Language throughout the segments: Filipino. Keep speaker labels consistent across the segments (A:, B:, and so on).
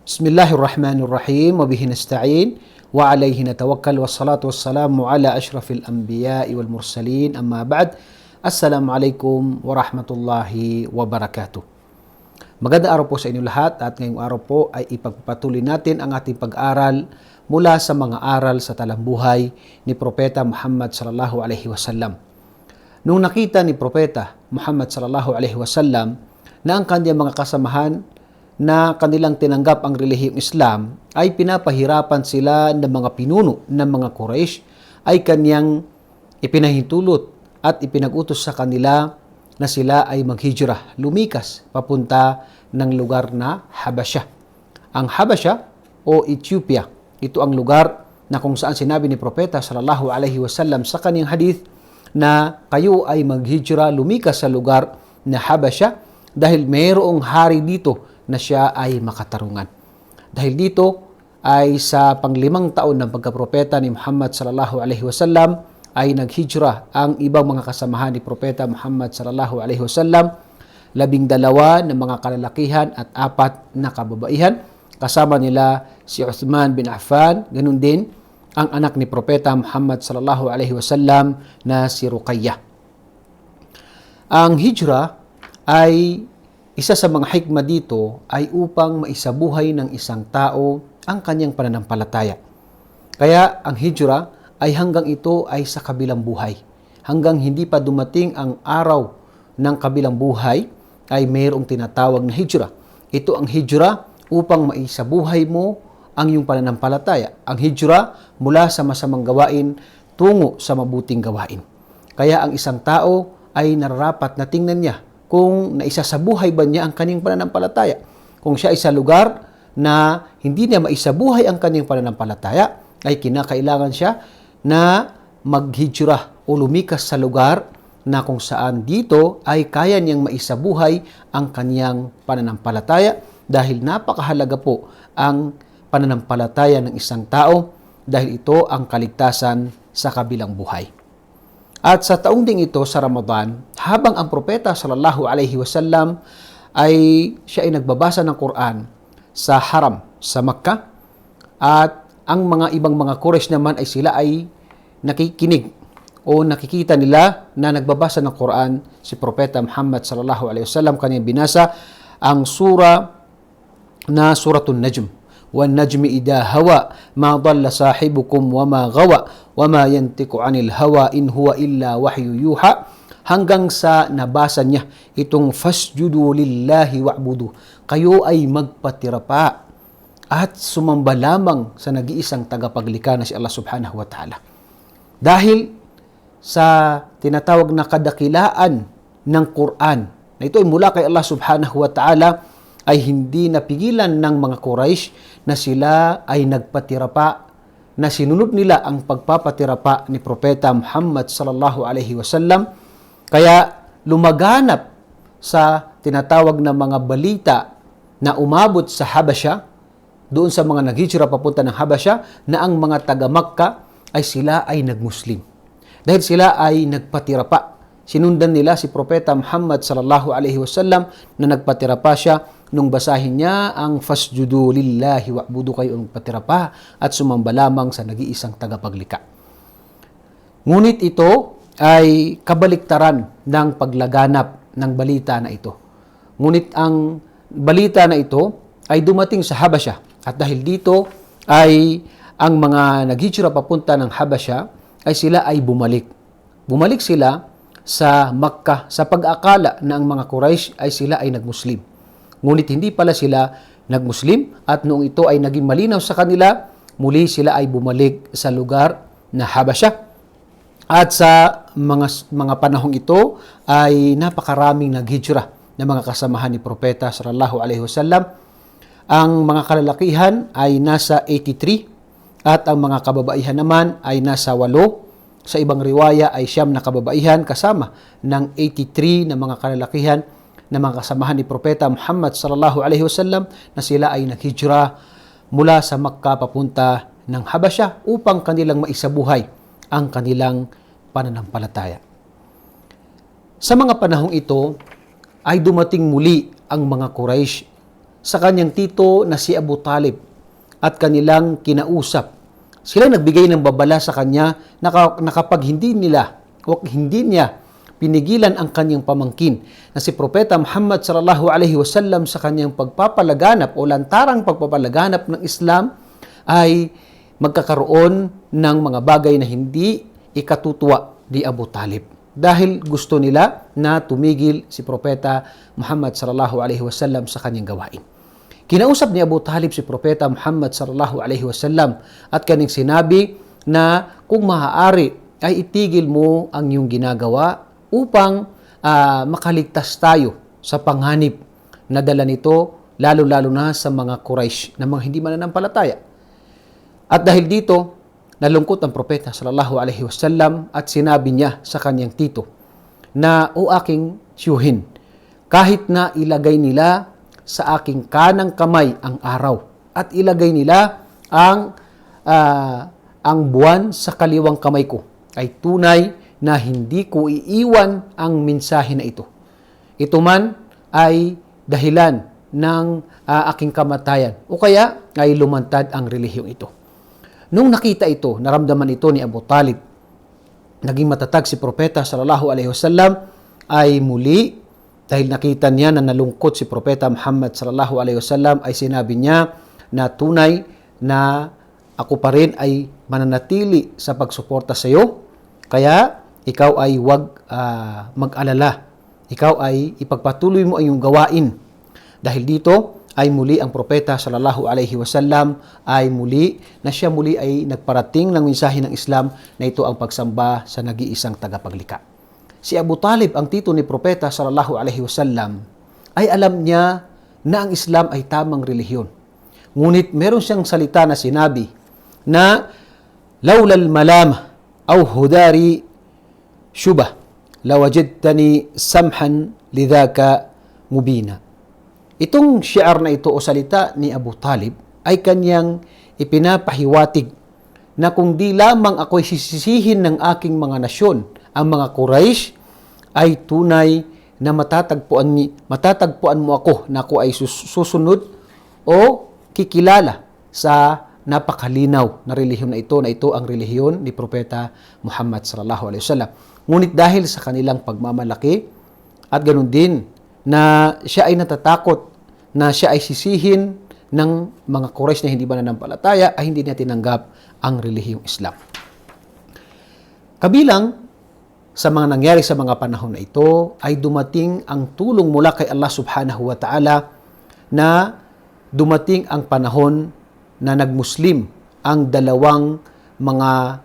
A: Bismillahirrahmanirrahim. Wa bihi nasta'in wa alayhi natawakkal wassalatu wassalamu ala ashrafil anbiya'i wal mursalin. Amma ba'd. Assalamualaikum warahmatullahi wabarakatuh. Magandang araw po sa inyo lahat at ngayong araw po ay ipagpatuloy natin ang ating pag-aral mula sa mga aral sa talambuhay ni Propeta Muhammad sallallahu alaihi wasallam. Nung nakita ni Propeta Muhammad sallallahu alaihi wasallam na ang kanyang mga kasamahan na kanilang tinanggap ang relihiyong Islam ay pinapahirapan sila ng mga pinuno ng mga Quraysh, ay kanyang ipinahintulot at ipinag-utos sa kanila na sila ay maghijrah, lumikas papunta ng lugar na Habasya. Ang Habasya o Ethiopia, ito ang lugar na kung saan sinabi ni Propeta sallallahu alaihi wasallam sa kanyang hadith na kayo ay maghijrah, lumikas sa lugar na Habasya dahil mayroong hari dito na siya ay makatarungan. Dahil dito ay sa pang-5 taon ng pagkapropeta ni Muhammad sallallahu alaihi wasallam ay naghijrah ang ibang mga kasamahan ni Propeta Muhammad sallallahu alaihi wasallam, 12 na mga kalalakihan at 4 na kababaihan. Kasama nila si Uthman bin Affan, ganun din ang anak ni Propeta Muhammad sallallahu alaihi wasallam na si Ruqayyah. Ang hijrah ay isa sa mga hikmah dito ay upang maisabuhay ng isang tao ang kanyang pananampalataya. Kaya ang hijrah ay hanggang ito ay sa kabilang buhay. Hanggang hindi pa dumating ang araw ng kabilang buhay ay mayroong tinatawag na hijrah. Ito ang hijrah upang maisabuhay mo ang iyong pananampalataya. Ang hijrah mula sa masamang gawain tungo sa mabuting gawain. Kaya ang isang tao ay nararapat na tingnan niya kung naisasabuhay ba niya ang kanyang pananampalataya. Kung siya ay sa lugar na hindi niya maisabuhay ang kanyang pananampalataya, ay kinakailangan siya na maghijrah o lumikas sa lugar na kung saan dito ay kaya niyang maisabuhay ang kanyang pananampalataya, dahil napakahalaga po ang pananampalataya ng isang tao dahil ito ang kaligtasan sa kabilang buhay. At sa taong ding ito sa Ramadan, habang ang Propeta sallallahu alaihi wasallam siya ay nagbabasa ng Quran sa Haram sa Makkah, at ang mga ibang mga Quraysh naman ay sila ay nakikinig o nakikita nila na nagbabasa ng Quran si Propeta Muhammad sallallahu alaihi wasallam. Kanya binasa ang sura na Suratul Najm. وَالنَّجْمِ إِذَا هَوَى مَا ضَلَّ صَاحِبُكُمْ وَمَا غَوَى وَمَا يَنْطِقُ عَنِ الْهَوَى إِنْ هُوَ إِلَّا وَحْيٌ يُوحَى, hanggang sa nabasa niya itong fasjudu lillahi wa'budu, kayo ay magpatira pa at sumamba lamang sa nag-iisang tagapaglikha na si Allah subhanahu wa ta'ala. Dahil sa tinatawag na kadakilaan ng Quran na ito ay mula kay Allah subhanahu wa ta'ala, ay hindi napigilan ng mga Quraysh na sila ay nagpatira pa, na sinunod nila ang pagpapatira pa ni Propeta Muhammad sallallahu alaihi wasallam. Kaya lumaganap sa tinatawag na mga balita na umabot sa Habasya, doon sa mga naghijra papunta ng Habasya, na ang mga taga-Makkah ay sila ay nagmuslim. Dahil sila ay nagpatira pa. Sinundan nila si Propeta Muhammad sallallahu alaihi wasallam na nagpatira pa siya nung basahin niya ang fasjudu lillahi wa'budu, kayo ang patira pa at sumamba lamang sa nag-iisang tagapaglikha. Ngunit ito ay kabaliktaran ng paglaganap ng balita na ito. Ngunit ang balita na ito ay dumating sa Habasya, at dahil dito ay ang mga naghijra papunta ng Habasya ay sila ay bumalik. Bumalik sila sa Makkah sa pag-akala na ang mga Quraysh ay sila ay nagmuslim. Ngunit hindi pala sila nagmuslim, at noong ito ay naging malinaw sa kanila, muli sila ay bumalik sa lugar na Habasya. At sa mga panahong ito ay napakaraming naghijra na mga kasamahan ni Propeta sallallahu alaihi wasallam. Ang mga kalalakihan ay nasa 83 at ang mga kababaihan naman ay nasa 8. Sa ibang riwaya ay 9 na kababaihan kasama ng 83 na mga kalalakihan na mga kasamahan ni Propeta Muhammad sallallahu alaihi wasallam, na sila ay naghijra mula sa Makkah papunta ng Habasya upang kanilang maisabuhay ang kanilang pananampalataya. Sa mga panahong ito ay dumating muli ang mga Quraysh sa kanyang tito na si Abu Talib at kanilang kinausap. Sila nagbigay ng babala sa kanya na kapag hindi niya pinigilan ang kanyang pamangkin na si Propeta Muhammad sallallahu alaihi wasallam sa kanyang pagpapalaganap o lantarang pagpapalaganap ng Islam, ay magkakaroon ng mga bagay na hindi ikatutuwa ni Abu Talib. Dahil gusto nila na tumigil si Propeta Muhammad sallallahu alaihi wasallam sa kanyang gawain. Kinausap ni Abu Talib si Propeta Muhammad sallallahu alaihi wasallam at kanyang sinabi na kung maaari ay itigil mo ang iyong ginagawa upang makaligtas tayo sa panganib na dala nito, lalo-lalo na sa mga Quraysh na mga hindi mananampalataya. At dahil dito, nalungkot ang Propeta sallallahu alaihi wasallam at sinabi niya sa kanyang tito na, o aking siyuhin, kahit na ilagay nila sa aking kanang kamay ang araw at ilagay nila ang buwan sa kaliwang kamay ko, ay tunay na hindi ko iiwan ang mensahe na ito. Ito man ay dahilan ng aking kamatayan o kaya ay lumantad ang relihiyong ito. Nung nakita ito, naramdaman ito ni Abu Talib, naging matatag si Propeta sallallahu alaihi wasallam ay muli, dahil nakita niya na nalungkot si Propeta Muhammad sallallahu alaihi wasallam, ay sinabi niya na tunay na ako pa rin ay mananatili sa pagsuporta sa iyo, kaya ikaw ay huwag mag-alala, ikaw ay ipagpatuloy mo ang iyong gawain. Dahil dito ay muli ang Propeta sallallahu alaihi wasallam ay muli ay nagparating ng mensahe ng Islam na ito ang pagsamba sa nag-iisang tagapaglikha. Si Abu Talib, ang tito ni Propeta sallallahu alaihi wasallam, ay alam niya na ang Islam ay tamang relihiyon. Ngunit meron siyang salita na sinabi na laulal malam aw hudari syubah lawajadtani samhan lidhaka mubina. Itong syiar na ito o salita ni Abu Talib ay kanyang ipinapahiwatig na kung di lamang ako'y sisisihin ng aking mga nasyon, ang mga Quraysh, ay tunay na matatagpuan mo ako na ako ay susunod o kikilala sa napakalinaw na relihiyon na ito ang relihiyon ni Propeta Muhammad sallallahu alaihi wasallam. Ngunit dahil sa kanilang pagmamalaki at ganun din na siya ay natatakot na siya ay sisihin ng mga Quraysh na hindi mananampalataya, ay hindi niya tinanggap ang relihiyong Islam. Kabilang sa mga nangyari sa mga panahon na ito ay dumating ang tulong mula kay Allah subhanahu wa ta'ala, na dumating ang panahon na nagmuslim ang dalawang mga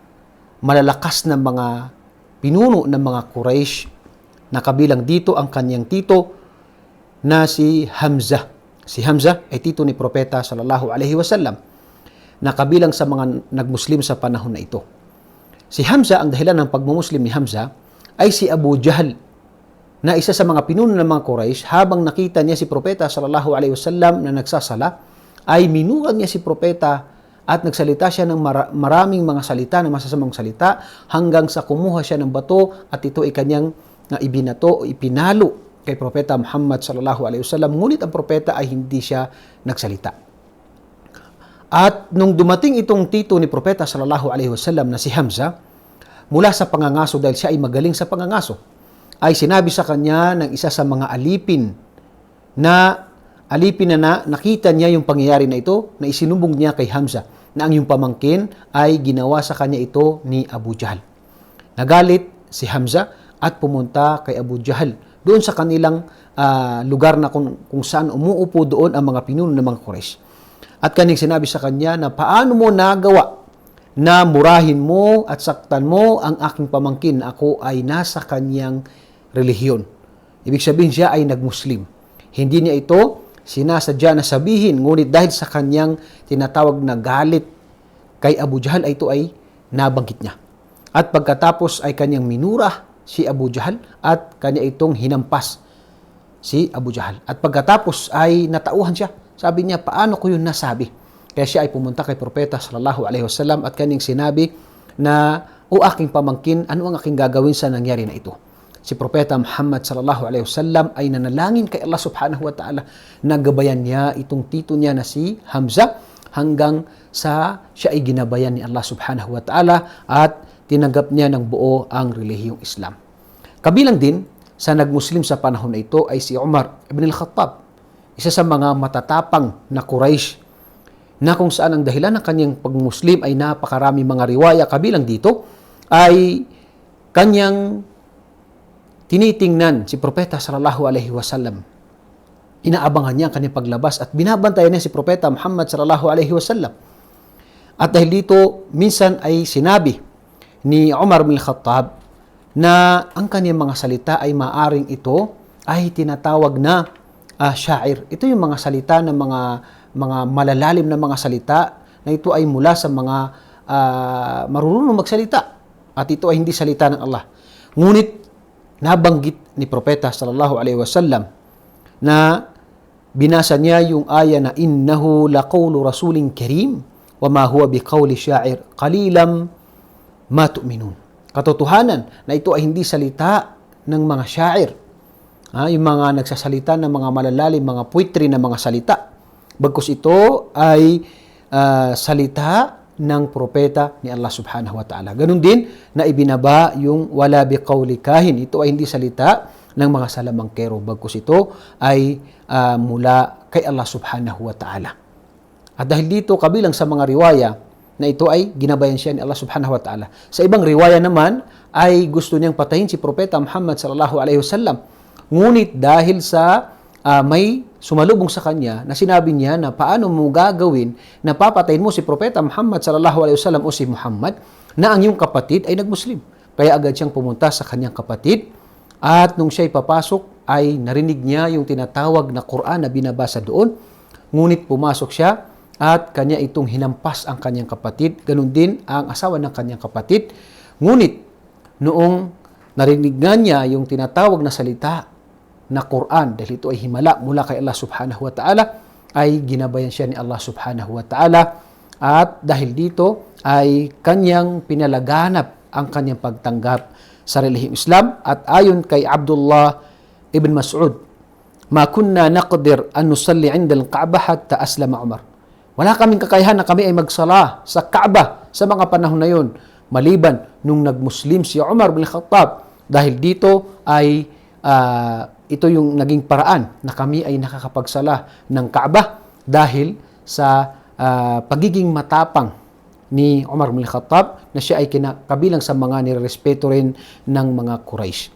A: malalakas na mga pinuno ng mga Quraysh, na kabilang dito ang kanyang tito na si Hamzah. Si Hamzah ay tito ni Propeta sallallahu alaihi wasallam, na kabilang sa mga nagmuslim sa panahon na ito. Si Hamzah, ang dahilan ng pagmumuslim ni Hamzah ay si Abu Jahl, na isa sa mga pinuno ng mga Quraysh. Habang nakita niya si Propeta sallallahu alaihi wasallam na nagsasala, ay minuran niya si Propeta at nagsalita siya ng maraming mga salita, ng masasamang salita, hanggang sa kumuha siya ng bato at ito ay kanyang ibinato o ipinalo kay Propeta Muhammad sallallahu alaihi wasallam. Ngunit ang propeta ay hindi siya nagsalita. At nung dumating itong tito ni Propeta sallallahu alaihi wasallam na si Hamzah, mula sa pangangaso, dahil siya ay magaling sa pangangaso, ay sinabi sa kanya ng isa sa mga alipin na nakita niya yung pangyayari na ito, na isinumbong niya kay Hamzah na ang yung pamangkin ay ginawa sa kanya ito ni Abu Jahl. Nagalit si Hamzah at pumunta kay Abu Jahl doon sa kanilang lugar na kung saan umuupo doon ang mga pinuno ng mga Quraysh. At kanyang sinabi sa kanya na paano mo nagawa na murahin mo at saktan mo ang aking pamangkin na ako ay nasa kanyang relihiyon. Ibig sabihin, siya ay nagmuslim. Hindi niya ito sinasadya na sabihin, ngunit dahil sa kanyang tinatawag na galit kay Abu Jahl, ay ito ay nabanggit niya. At pagkatapos ay kanyang minura si Abu Jahl at kanya itong hinampas si Abu Jahl. At pagkatapos ay natauhan siya. Sabi niya, paano ko yun nasabi? Kaya siya ay pumunta kay Propeta sallallahu alaihi wasallam at kanyang sinabi na, o aking pamangkin, ano ang aking gagawin sa nangyari na ito? si Propeta Muhammad sallallahu alaihi wasallam ay nanalangin kay Allah subhanahu wa ta'ala. Nagabayan niya itong tito niya na si Hamzah hanggang sa siya ay ginabayan ni Allah subhanahu wa ta'ala at tinanggap niya ng buo ang relihiyong Islam. Kabilang din sa nagmuslim sa panahon na ito ay si Umar ibn al-Khattab, isa sa mga matatapang na Quraysh, na kung saan ang dahilan ng kanyang pagmuslim ay napakarami mga riwaya. Kabilang dito ay kanyang tinitingnan si Propeta sallallahu alaihi wasallam. Inaabangan niya ang kanyang paglabas at binabantayan niya si Propeta Muhammad sallallahu alaihi wasallam. At dahil dito, minsan ay sinabi ni Umar bin Khattab na ang kanyang mga salita ay maaring ito ay tinatawag na syair. Ito yung mga salita ng mga malalalim na mga salita na ito ay mula sa mga marunong magsalita. At ito ay hindi salita ng Allah. Ngunit nabanggit ni Propeta sallallahu alaihi wasallam na binasa niya yung aya na innahu laqawlu rasulin karim wa ma huwa biqawli syair qalilam ma tu'minun. Katotohanan na ito ay hindi salita ng mga syair. Yung mga nagsasalita ng mga malalalim, mga poetry na mga salita. Bagkus ito ay salita ng propeta ni Allah subhanahu wa ta'ala. Ganun din na ibinaba yung wala biqawli kahin. Ito ay hindi salita ng mga salamangkero. Bagkus ito ay mula kay Allah subhanahu wa ta'ala. At dahil dito, kabilang sa mga riwaya na ito ay ginabayan siya ni Allah subhanahu wa ta'ala. Sa ibang riwaya naman ay gusto niyang patayin si Propeta Muhammad sallallahu alaihi wasallam. Ngunit dahil sa may sumalubong sa kanya na sinabi niya na paano mo gagawin na papatayin mo si Propeta Muhammad sallallahu alaihi wasallam o si Muhammad na ang iyong kapatid ay nagmuslim. Kaya agad siyang pumunta sa kanyang kapatid at nung siya'y papasok ay narinig niya yung tinatawag na Quran na binabasa doon. Ngunit pumasok siya at kanya itong hinampas ang kanyang kapatid. Ganun din ang asawa ng kanyang kapatid. Ngunit noong narinig nga niya yung tinatawag na salita na Quran, dahil ito ay himala mula kay Allah subhanahu wa ta'ala, ay ginabayan siya ni Allah subhanahu wa ta'ala. At dahil dito ay kanyang pinalaganap ang kanyang pagtanggap sa relihiyong Islam. At ayon kay Abdullah ibn Mas'ud, ma kunna naqdir an nusalli 'inda al-Ka'bah hatta aslama Umar. Wala kaming kakayahan na kami ay magsala sa Kaaba sa mga panahon na yun, maliban nung nagmuslim si Umar bin Khattab. Dahil dito ay ito yung naging paraan na kami ay nakakapagsala ng Kaaba dahil sa pagiging matapang ni Umar bin Khattab na siya ay kabilang sa mga nirerespeto rin ng mga Quraysh.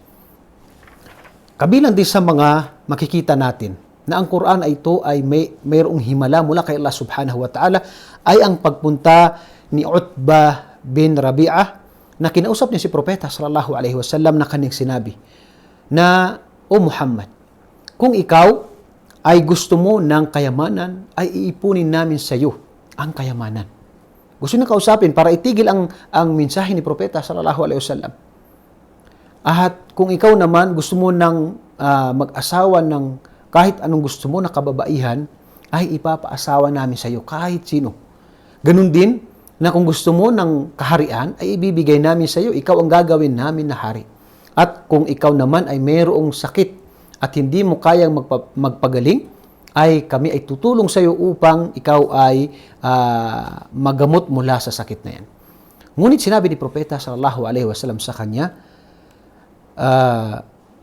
A: Kabilang din sa mga makikita natin na ang Quran ay ito ay mayroong himala mula kay Allah subhanahu wa ta'ala ay ang pagpunta ni Utbah bin Rabi'ah na kinausap niya si Propeta sallallahu alaihi wasallam na kanyang sinabi na, O Muhammad, kung ikaw ay gusto mo ng kayamanan, ay iipunin namin sa iyo ang kayamanan. Gusto niya kausapin para itigil ang mensahe ni Propeta sallallahu alaihi wasallam. At kung ikaw naman gusto mo ng mag-asawa ng kahit anong gusto mo na kababaihan, ay ipapaasawa namin sa iyo kahit sino. Ganun din na kung gusto mo ng kaharian, ay ibibigay namin sa iyo, ikaw ang gagawin namin na hari. At kung ikaw naman ay mayroong sakit at hindi mo kayang magpagaling, ay kami ay tutulong sa iyo upang ikaw ay magamot mula sa sakit na yan. Ngunit sinabi ni Propeta sallallahu alaihi wasallam sa kanya,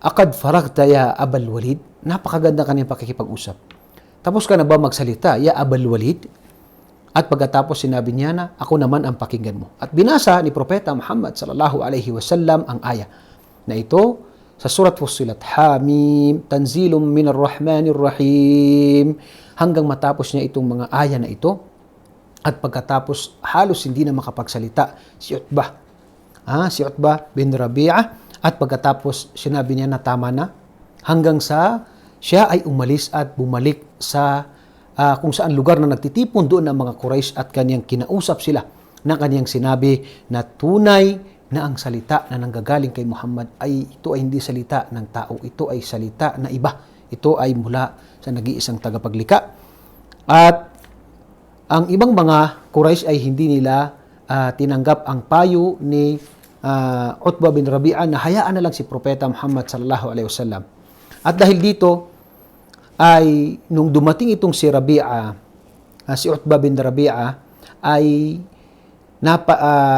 A: Akad faragta ya Abal Walid. Napakaganda kanyang pakikipag-usap. Tapos ka na ba magsalita, ya Abal Walid? At pagkatapos sinabi niya na, ako naman ang pakinggan mo. At binasa ni Propeta Muhammad sallallahu alaihi wasallam ang aya na ito sa Surat Fussilat, Hamim, Tanzilum minar Rahmanir Rahim, hanggang matapos niya itong mga aya na ito. At pagkatapos halos hindi na makapagsalita si Utbah. Si Utbah bin Rabi'ah. At pagkatapos sinabi niya na tama na, hanggang sa siya ay umalis at bumalik sa kung saan lugar na nagtitipon doon ng mga Quraysh at kanyang kinausap sila na kanyang sinabi na tunay na ang salita na nanggagaling kay Muhammad ay ito ay hindi salita ng tao, ito ay salita na iba. Ito ay mula sa nag-iisang tagapaglikha. At ang ibang mga Quraysh ay hindi nila tinanggap ang payo ni Utbah bin Rabi'ah na hayaan na lang si Propeta Muhammad sallallahu alaihi wasallam. At dahil dito ay nung dumating itong si Rabi'ah, si Utbah bin Rabi'ah ay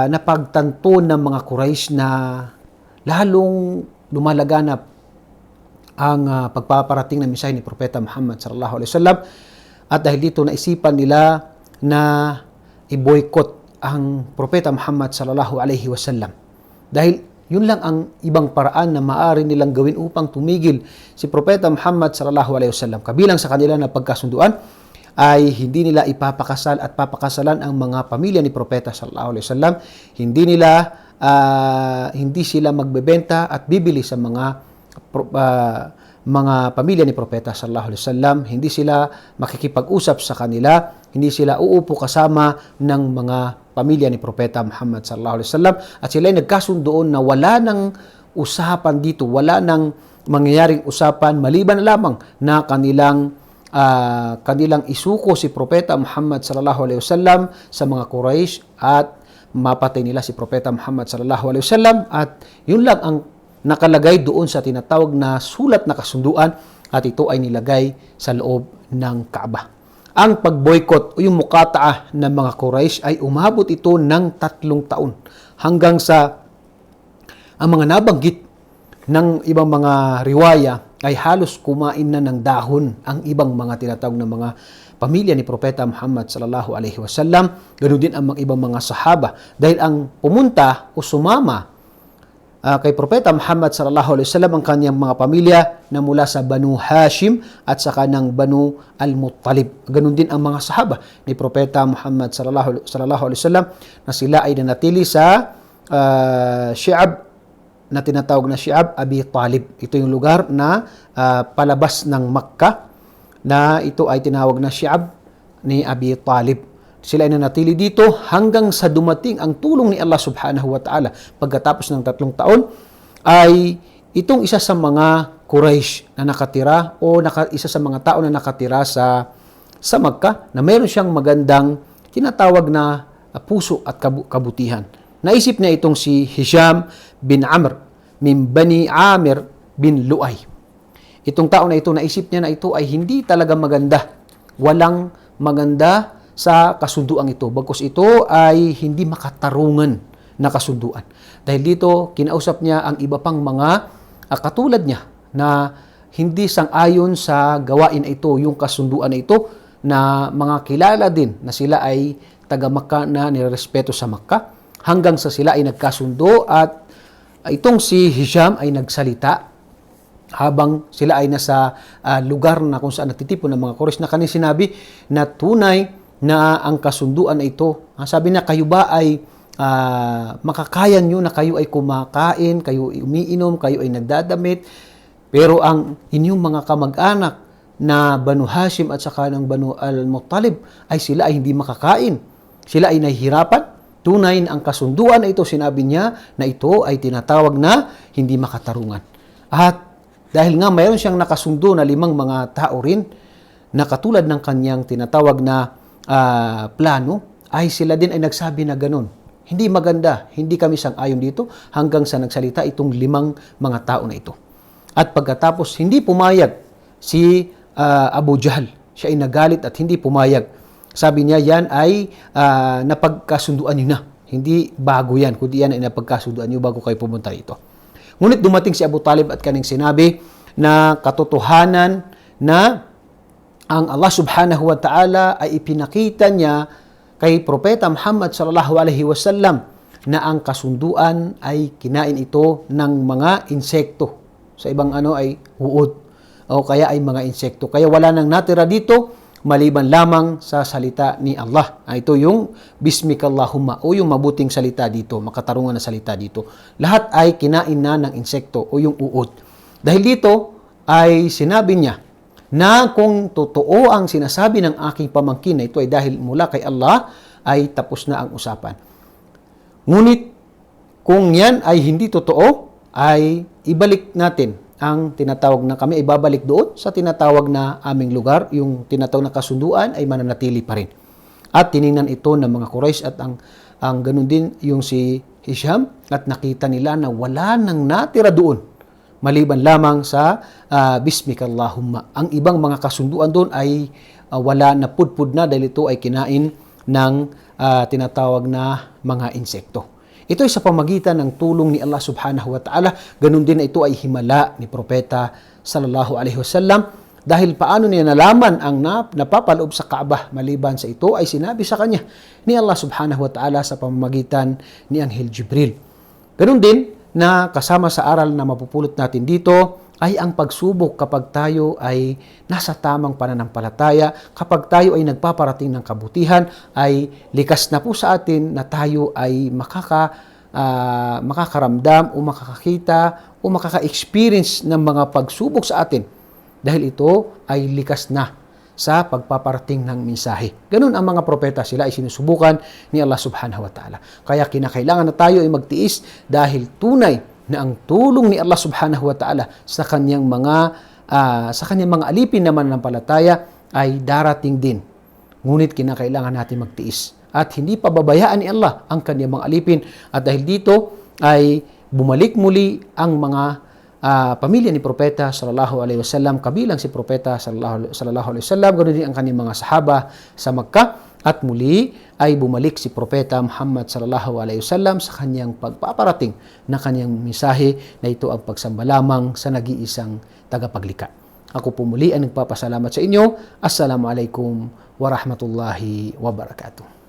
A: napagtanto ng mga Quraysh na lalong lumalaganap ang pagpaparating ng mensahe ni Propeta Muhammad sallallahu alaihi wasallam, at dahil dito naisipan nila na i-boycott ang Propeta Muhammad sallallahu alaihi wasallam. Dahil yun lang ang ibang paraan na maaari nilang gawin upang tumigil si Propeta Muhammad sallallahu alaihi wasallam. Kabilang sa kanila na pagkasunduan ay hindi nila ipapakasal at papakasalan ang mga pamilya ni Propeta sallallahu alaihi wasallam. Hindi sila magbebenta at bibili sa mga pamilya ni Propeta sallallahu alaihi wasallam. Hindi sila makikipag-usap sa kanila, hindi sila uupo kasama ng mga pamilya ni Propeta Muhammad sallallahu alaihi wasallam, at sila ay nagkasundoon na wala nang usapan dito, wala nang mangyayaring usapan maliban lamang na kanilang isuko si Propeta Muhammad sallallahu alaihi wasallam sa mga Quraysh at mapatay nila si Propeta Muhammad sallallahu alaihi wasallam, at yun lang ang nakalagay doon sa tinatawag na sulat na kasunduan, at ito ay nilagay sa loob ng Kaaba. Ang pag-boycott o yung mukataah ng mga Quraysh ay umabot ito ng 3 taon hanggang sa ang mga nabanggit ng ibang mga riwaya ay halos kumain na ng dahon ang ibang mga tinatawag na mga pamilya ni Propeta Muhammad sallallahu alaihi wasallam. Ganoon din ang mga ibang mga sahaba, dahil ang pumunta o sumama kay Propeta Muhammad sallallahu alaihi wasallam ang kanyang mga pamilya na mula sa Banu Hashim at saka ng Banu Al-Muttalib. Ganun din ang mga sahaba ni Propeta Muhammad sallallahu alaihi wasallam na sila ay nanatili sa Shi'ab na tinatawag na Shi'ab Abi Talib. Ito yung lugar na palabas ng Makkah, na ito ay tinawag na Shi'ab ni Abi Talib. Sila ay nanatili dito hanggang sa dumating ang tulong ni Allah subhanahu wa ta'ala. Pagkatapos ng 3 taon, ay itong isa sa mga Quraysh na nakatira o isa sa mga tao na nakatira sa Makkah, na mayroon siyang magandang tinatawag na puso at kabutihan. Naisip niya itong si Hisham bin Amr min Bani Amir bin Lu'ay. Itong tao na ito, naisip niya na ito ay hindi talaga maganda. Walang maganda sa kasunduan ito, bagkus ito ay hindi makatarungan na kasunduan. Dahil dito, kinausap niya ang iba pang mga katulad niya na hindi sang-ayon sa gawain ito, yung kasunduan na ito, na mga kilala din na sila ay taga-Makkah na nirespeto sa Makkah, hanggang sa sila ay nagkasundo at itong si Hisham ay nagsalita habang sila ay nasa lugar na kung saan natitipon ng mga Quraysh, na kanilang sinabi na tunay na ang kasunduan na ito. Sabi na, kayo ba ay makakaya nyo na kayo ay kumakain, kayo ay umiinom, kayo ay nagdadamit, pero ang inyong mga kamag-anak na Banu Hashim at saka ng Banu Al-Muttalib ay sila ay hindi makakain. Sila ay nahihirapan. Tunay na ang kasunduan na ito, sinabi niya na ito ay tinatawag na hindi makatarungan. At dahil nga mayroon siyang nakasundo na 5 mga tao rin na katulad ng kanyang tinatawag na plano, ay sila din ay nagsabi na ganun. Hindi maganda, hindi kami sang-ayon dito, hanggang sa nagsalita itong 5 mga tao na ito. At pagkatapos hindi pumayag si Abu Jahl, siya ay nagalit at hindi pumayag. Sabi niya, yan ay napagkasunduan niyo na. Hindi bago yan, kundi yan ay napagkasunduan niyo bago kayo pumunta rito. Ngunit dumating si Abu Talib at kanyang sinabi na katotohanan na ang Allah subhanahu wa ta'ala ay ipinakita niya kay Propeta Muhammad sallallahu alaihi wasallam na ang kasunduan ay kinain ito ng mga insekto. Sa ibang ay uod o kaya ay mga insekto. Kaya wala nang natira dito maliban lamang sa salita ni Allah. Ito yung Bismikallahumma o yung mabuting salita dito, makatarungan na salita dito. Lahat ay kinain na ng insekto o yung uod. Dahil dito ay sinabi niya na kung totoo ang sinasabi ng aking pamangkin na ito ay dahil mula kay Allah, ay tapos na ang usapan. Ngunit kung yan ay hindi totoo, ay ibalik natin ang tinatawag na kami, ibabalik doon sa tinatawag na aming lugar, yung tinatawag na kasunduan ay mananatili pa rin. At tiningnan ito ng mga Quraysh at ang ganun din yung si Hisham, at nakita nila na wala nang natira doon maliban lamang sa Bismikallahumma. Ang ibang mga kasunduan doon ay wala na, pudpud na, dahil ito ay kinain ng tinatawag na mga insekto. Ito ay sa pamagitan ng tulong ni Allah subhanahu wa ta'ala. Ganun din na ito ay himala ni Propeta sallallahu alaihi wasallam. Dahil paano niya nalaman ang napapaloob sa Kaaba maliban sa ito ay sinabi sa kanya ni Allah subhanahu wa ta'ala sa pamamagitan ni Anghel Jibril. Ganun din na kasama sa aral na mapupulot natin dito ay ang pagsubok kapag tayo ay nasa tamang pananampalataya, kapag tayo ay nagpaparating ng kabutihan, ay likas na po sa atin na tayo ay makakaramdam o makakakita o makaka-experience ng mga pagsubok sa atin. Dahil ito ay likas na sa pagpaparating ng mensahe. Ganun ang mga propeta, sila ay sinusubukan ni Allah subhanahu wa ta'ala. Kaya kinakailangan na tayo ay magtiis dahil tunay na ang tulong ni Allah subhanahu wa ta'ala sa kanyang mga alipin na mananampalataya ay darating din. Ngunit kinakailangan natin magtiis at hindi pababayaan ni Allah ang kanyang mga alipin. At dahil dito ay bumalik muli ang mga pamilya ni Propeta sallallahu alaihi wasallam, kabilang si Propeta sallallahu alaihi wasallam, ganoon din ang kanyang mga sahaba sa Makkah, at muli ay bumalik si Propeta Muhammad sallallahu alaihi wasallam sa kanyang pagpaparating na kanyang mensahe na ito ang pagsamba lamang sa nag-iisang tagapaglikha. Ako po muli ang nagpapasalamat sa inyo. Assalamualaikum warahmatullahi wabarakatuh.